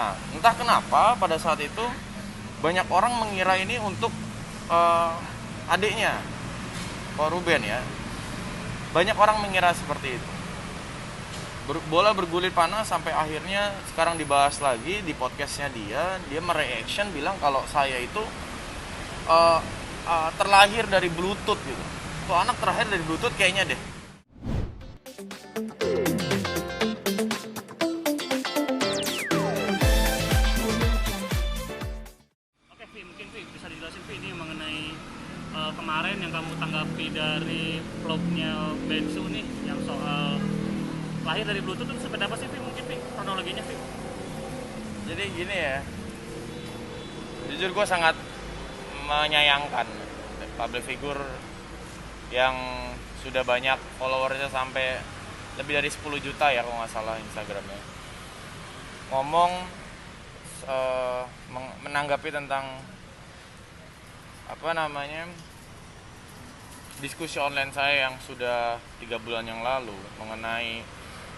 Nah, entah kenapa pada saat itu banyak orang mengira ini untuk uh, adiknya, Ko Ruben ya. Banyak orang mengira seperti itu. Bola bergulir panas sampai akhirnya sekarang dibahas lagi di podcastnya dia mereaction bilang kalau saya itu uh, terlahir dari Bluetooth gitu. Tuh anak terlahir dari Bluetooth kayaknya deh. Oke, Vi, mungkin Vi bisa dijelasin Vi ini mengenai kemarin yang kamu tanggapi dari vlognya Bensu nih yang soal lahir dari Bluetooth itu seperti apa sih Vi? Mungkin Vi kronologinya Vi. Jadi gini ya, jujur gue sangat menyayangkan public figure yang sudah banyak followersnya sampai lebih dari 10 juta ya kalau nggak salah Instagramnya, ngomong menanggapi tentang diskusi online saya yang sudah 3 bulan yang lalu mengenai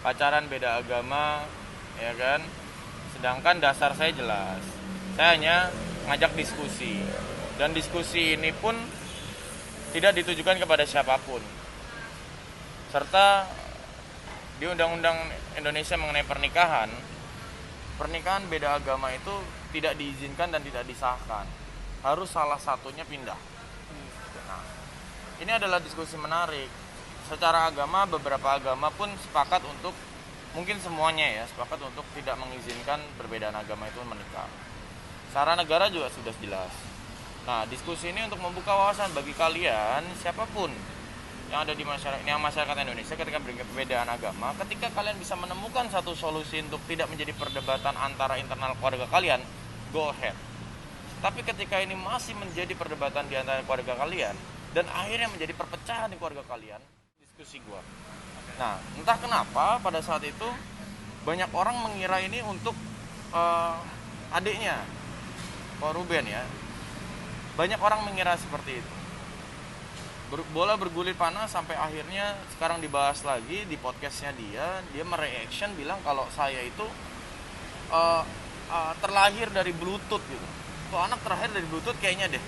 pacaran beda agama, ya kan. Sedangkan dasar saya jelas, saya hanya ngajak diskusi, dan diskusi ini pun tidak ditujukan kepada siapapun. Serta di Undang-Undang Indonesia mengenai pernikahan beda agama itu tidak diizinkan dan tidak disahkan. Harus salah satunya pindah. Nah, ini adalah diskusi menarik. Secara agama, beberapa agama pun sepakat untuk, mungkin semuanya ya, sepakat untuk tidak mengizinkan perbedaan agama itu menikah. Secara negara juga sudah jelas. Nah, diskusi ini untuk membuka wawasan bagi kalian, siapapun yang ada di masyarakat Indonesia, ketika perbedaan agama, ketika kalian bisa menemukan satu solusi untuk tidak menjadi perdebatan antara internal keluarga kalian, go ahead. Tapi ketika ini masih menjadi perdebatan di antara keluarga kalian dan akhirnya menjadi perpecahan di keluarga kalian, diskusi gua. Nah, entah kenapa pada saat itu banyak orang mengira ini untuk adiknya, Ko Ruben ya. Banyak orang mengira seperti itu. Bola bergulir panas sampai akhirnya sekarang dibahas lagi di podcastnya dia mereaction bilang kalau saya itu terlahir dari Bluetooth gitu. Tuh anak terlahir dari Bluetooth kayaknya deh.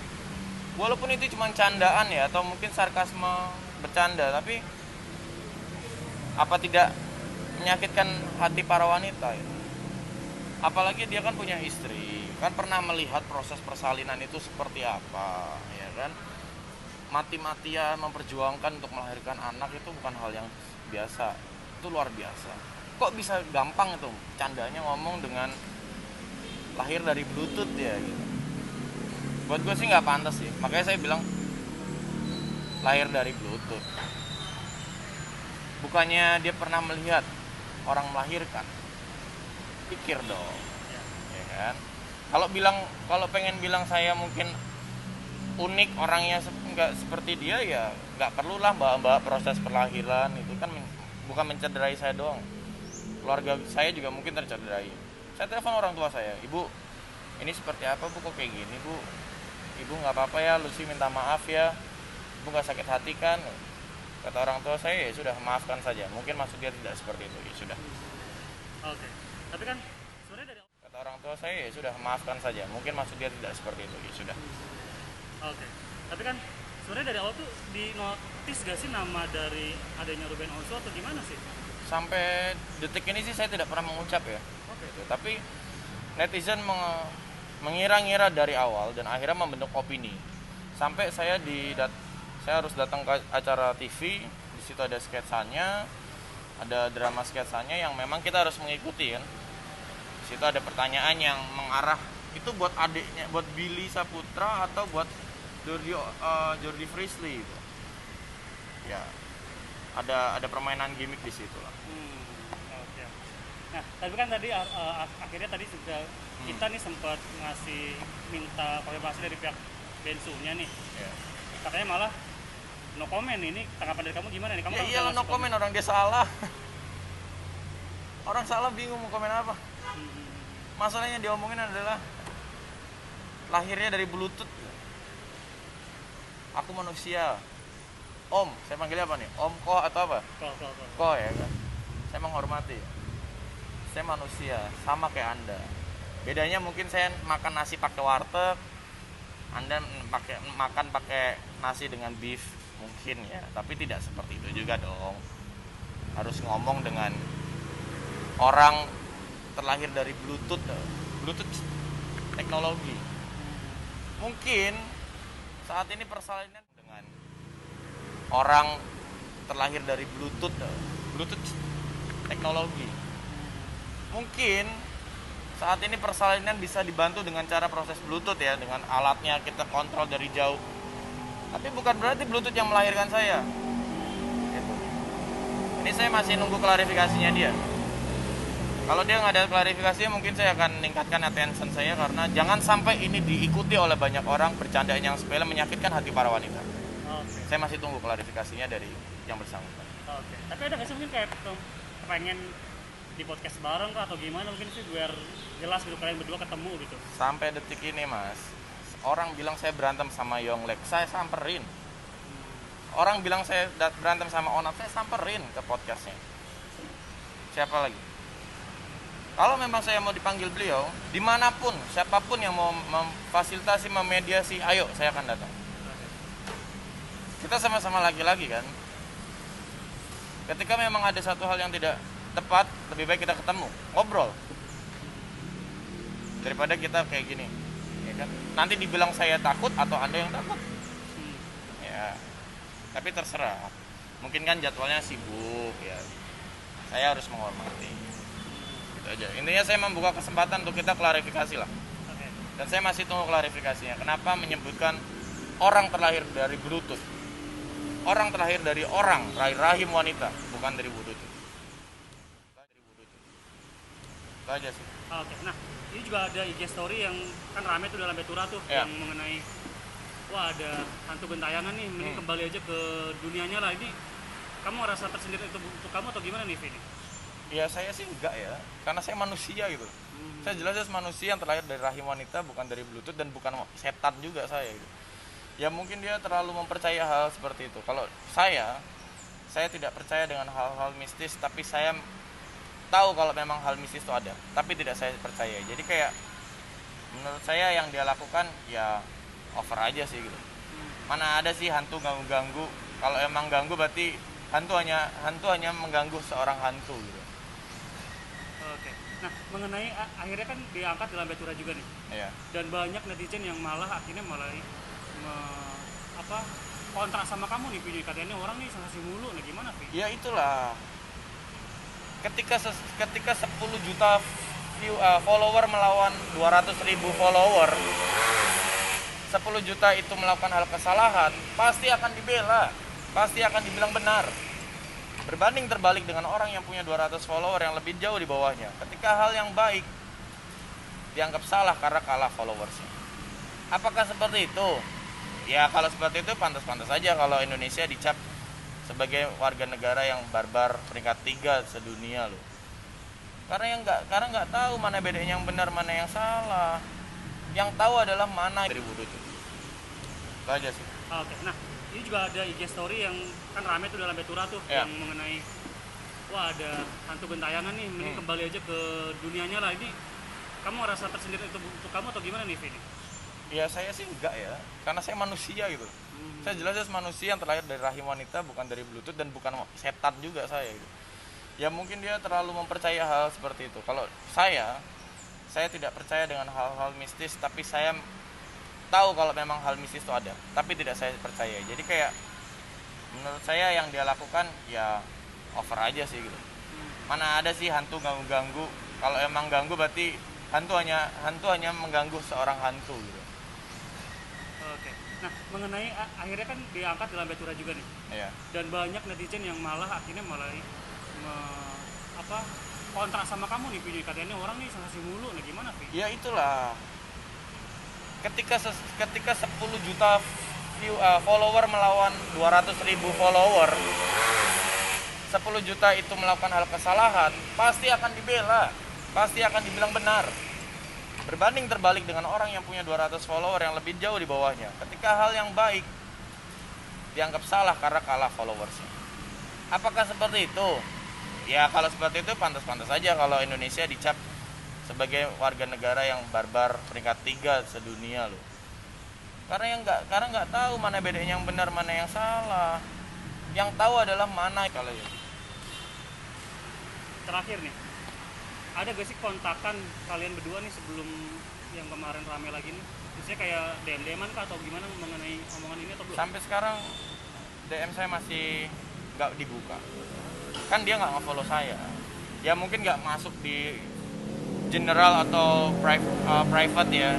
Walaupun itu cuma candaan ya, atau mungkin sarkasme bercanda, tapi apa tidak menyakitkan hati para wanita ya? Apalagi dia kan punya istri, kan pernah melihat proses persalinan itu seperti apa, ya kan? Mati-matian memperjuangkan untuk melahirkan anak itu bukan hal yang biasa, itu luar biasa. Kok bisa gampang itu candanya ngomong dengan lahir dari Bluetooth ya gitu. Buat gue sih nggak pantas sih, makanya saya bilang lahir dari Bluetooth. Bukannya dia pernah melihat orang melahirkan, pikir dong, ya kan. Kalau pengen bilang saya mungkin unik orangnya nggak seperti dia, ya nggak perlulah mbak proses perlahiran itu kan bukan mencederai saya doang, keluarga saya juga mungkin tercederai. Saya telepon orang tua saya, ibu ini seperti apa bu, kok kayak gini bu, ibu nggak apa-apa ya, Lucy minta maaf ya, ibu nggak sakit hati kan. Kata orang tua saya, ya sudah, maafkan saja, mungkin maksud dia tidak seperti itu, ya sudah. Oke. Tapi kan sebenarnya dari Kata orang tua saya, ya sudah, maafkan saja, mungkin maksud dia tidak seperti itu, ya sudah. Oke. Tapi kan sebenarnya dari awal tuh di notice gak sih nama dari adanya Ruben Onsu atau gimana sih? Sampai detik ini sih saya tidak pernah mengucap ya. Oke. Gitu. Tapi netizen mengira-ngira dari awal dan akhirnya membentuk opini. Sampai saya harus datang ke acara TV, di situ ada sketsanya, ada drama sketsanya yang memang kita harus mengikuti kan. Di situ ada pertanyaan yang mengarah itu buat adiknya, buat Billy Saputra atau buat Jordi Frisley gitu. Ya, ada permainan gimmick di situ lah. Oke. Nah, tapi kan tadi akhirnya tadi sudah kita nih sempat minta konfirmasi dari pihak Bensunya nih. Ya. Katanya malah no comment. Ini tanggapan dari kamu gimana nih? Kamu Ya iyalah no comment, orang dia salah. Orang salah bingung mau komen apa. Masalahnya diomongin adalah lahirnya dari Bluetooth. Aku manusia. Om, saya panggilnya apa nih? Om Ko atau apa? Ko ya kan. Saya menghormati. Saya manusia, sama kayak Anda. Bedanya mungkin saya makan nasi pakai warteg, Anda makan pakai nasi dengan beef mungkin ya, tapi tidak seperti itu juga dong. Harus ngomong dengan orang terlahir dari Bluetooth teknologi. Mungkin saat ini persalinan dengan orang terlahir dari Bluetooth teknologi. Mungkin saat ini persalinan bisa dibantu dengan cara proses Bluetooth ya, dengan alatnya kita kontrol dari jauh. Tapi bukan berarti Bluetooth yang melahirkan saya. Gitu. Ini saya masih nunggu klarifikasinya dia. Kalau dia nggak ada klarifikasinya, mungkin saya akan meningkatkan attention saya, karena jangan sampai ini diikuti oleh banyak orang bercandaan yang sepele menyakitkan hati para wanita. Oke. Saya masih tunggu klarifikasinya dari yang bersangkutan. Oke. Tapi ada nggak sih mungkin kayak pengen di podcast bareng kah atau gimana mungkin sih biar jelas gitu kalian berdua ketemu gitu. Sampai detik ini mas, orang bilang saya berantem sama Yonglek, saya samperin. Orang bilang saya berantem sama Onat, saya samperin ke podcastnya. Siapa lagi? Kalau memang saya mau dipanggil beliau, dimanapun, siapapun yang mau memfasilitasi, memediasi, ayo saya akan datang. Kita sama-sama laki-laki kan. Ketika memang ada satu hal yang tidak tepat, lebih baik kita ketemu, ngobrol, daripada kita kayak gini, ya kan? Nanti dibilang saya takut atau Anda yang takut, ya. Tapi terserah. Mungkin kan jadwalnya sibuk, ya. Saya harus menghormati. Gitu aja. Intinya saya membuka kesempatan untuk kita klarifikasi lah. Oke. Dan saya masih tunggu klarifikasinya. Kenapa menyebutkan orang terlahir dari Bluetooth? Orang terlahir dari orang, rahim wanita, bukan dari Bluetooth. Itu aja sih. Oke. Nah, ini juga ada IG story yang kan rame tuh dalam Betura tuh, Ya. yang mengenai wah ada hantu gentayangan nih, mending kembali aja ke dunianya lah. Ini kamu ngerasa tersendiri itu untuk kamu atau gimana nih, Vini? Ya saya sih enggak ya, karena saya manusia gitu. Saya jelas manusia yang terlahir dari rahim wanita, bukan dari Bluetooth, dan bukan setan juga saya gitu. Ya mungkin dia terlalu mempercaya hal seperti itu. Kalau saya tidak percaya dengan hal-hal mistis, tapi saya tahu kalau memang hal mistis itu ada, tapi tidak saya percaya. Jadi kayak menurut saya yang dia lakukan ya over aja sih gitu. Mana ada sih hantu ganggu-ganggu? Kalau emang ganggu berarti hantu hanya mengganggu seorang hantu gitu. Oke. Nah, mengenai akhirnya kan diangkat dalam Betura juga nih. Iya. Dan banyak netizen yang akhirnya kontrak sama kamu nih, Vini. Katanya orang nih sensasi mulu. Nah, gimana, Vini? Ya itulah. Ketika 10 juta follower melawan 200.000 follower, 10 juta itu melakukan hal kesalahan, pasti akan dibela, pasti akan dibilang benar. Berbanding terbalik dengan orang yang punya 200 follower yang lebih jauh di bawahnya. Ketika hal yang baik dianggap salah karena kalah followersnya. Apakah seperti itu? Ya kalau seperti itu pantas-pantas saja kalau Indonesia dicap sebagai warga negara yang barbar peringkat 3 sedunia loh. Karena nggak tahu mana bedanya yang benar mana yang salah. Yang tahu adalah mana dari wudhu itu. Itu aja sih. Oke. Nah, ini juga ada IG story yang kan rame tuh dalam Betura tuh, Ya. yang mengenai wah ada hantu gentayangan nih, mending kembali aja ke dunianya lah. Ini kamu ngerasa tersendiri itu untuk kamu atau gimana nih, Vini? Ya saya sih enggak ya, karena saya manusia gitu. Saya jelas manusia yang terlahir dari rahim wanita, bukan dari Bluetooth, dan bukan setan juga saya gitu. Ya mungkin dia terlalu mempercaya hal seperti itu. Kalau saya tidak percaya dengan hal-hal mistis, tapi saya tahu kalau memang hal mistis itu ada, tapi tidak saya percaya. Jadi kayak menurut saya yang dia lakukan ya over aja sih gitu. Mana ada sih hantu ganggu-ganggu? Kalau emang ganggu berarti hantu hanya mengganggu seorang hantu gitu. Oke. Nah, mengenai akhirnya kan diangkat dalam Betura juga nih. Iya. Dan banyak netizen yang akhirnya kontrak sama kamu nih, Vini. Katanya orang nih sensasi mulu. Nah, gimana, Vini? Ya itulah. Ketika 10 juta follower melawan 200.000 follower, 10 juta itu melakukan hal kesalahan, pasti akan dibela, pasti akan dibilang benar. Berbanding terbalik dengan orang yang punya 200 follower yang lebih jauh di bawahnya. Ketika hal yang baik dianggap salah karena kalah followersnya. Apakah seperti itu? Ya kalau seperti itu pantas-pantas saja kalau Indonesia dicap sebagai warga negara yang barbar peringkat 3 sedunia loh. Karena nggak tahu mana bedanya yang benar mana yang salah. Yang tahu adalah mana kalau ya. Terakhir nih, ada gak sih kontakan kalian berdua nih sebelum yang kemarin rame lagi nih? Misalnya kayak DM-an kah atau gimana mengenai omongan ini atau belum? Sampai sekarang DM saya masih nggak dibuka. Kan dia nggak nge-follow saya. Ya mungkin nggak masuk di general atau private ya.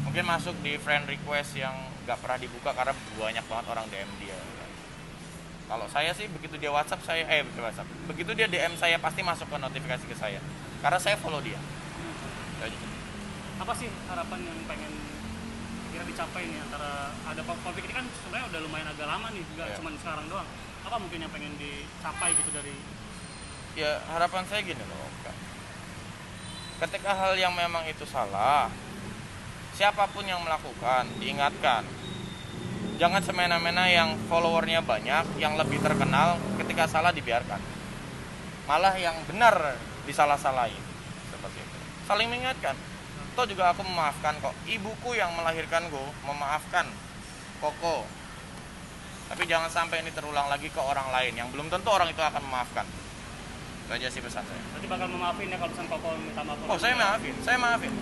Mungkin masuk di friend request yang nggak pernah dibuka karena banyak banget orang DM dia. Kalau saya sih begitu dia begitu dia DM saya pasti masuk ke notifikasi ke saya. Karena saya follow dia. Apa sih harapan yang pengen kira dicapai nih antara ada konflik ini kan sebenarnya udah lumayan agak lama nih, nggak cuma sekarang doang. Apa mungkin yang pengen dicapai gitu dari? Ya harapan saya gini loh, ketika hal yang memang itu salah, siapapun yang melakukan diingatkan. Jangan semena-mena yang followernya banyak, yang lebih terkenal, ketika salah dibiarkan. Malah yang benar disalah-salahin. Seperti itu. Saling mengingatkan. Toh juga aku memaafkan kok. Ibuku yang melahirkanku memaafkan Koko. Tapi jangan sampai ini terulang lagi ke orang lain yang belum tentu orang itu akan memaafkan. Itu aja sih pesan saya. Berarti bakal memaafin ya kalau misalnya Koko minta maaf? Oh, saya maafin.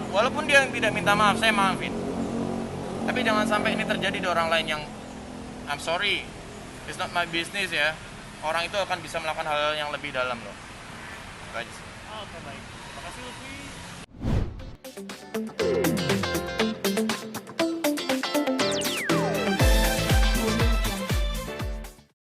Walaupun dia yang tidak minta maaf, saya maafin. Tapi jangan sampai ini terjadi di orang lain yang I'm sorry, it's not my business ya. Orang itu akan bisa melakukan hal yang lebih dalam loh. Itu aja sih. Oke, baik. Terima kasih Lutfi.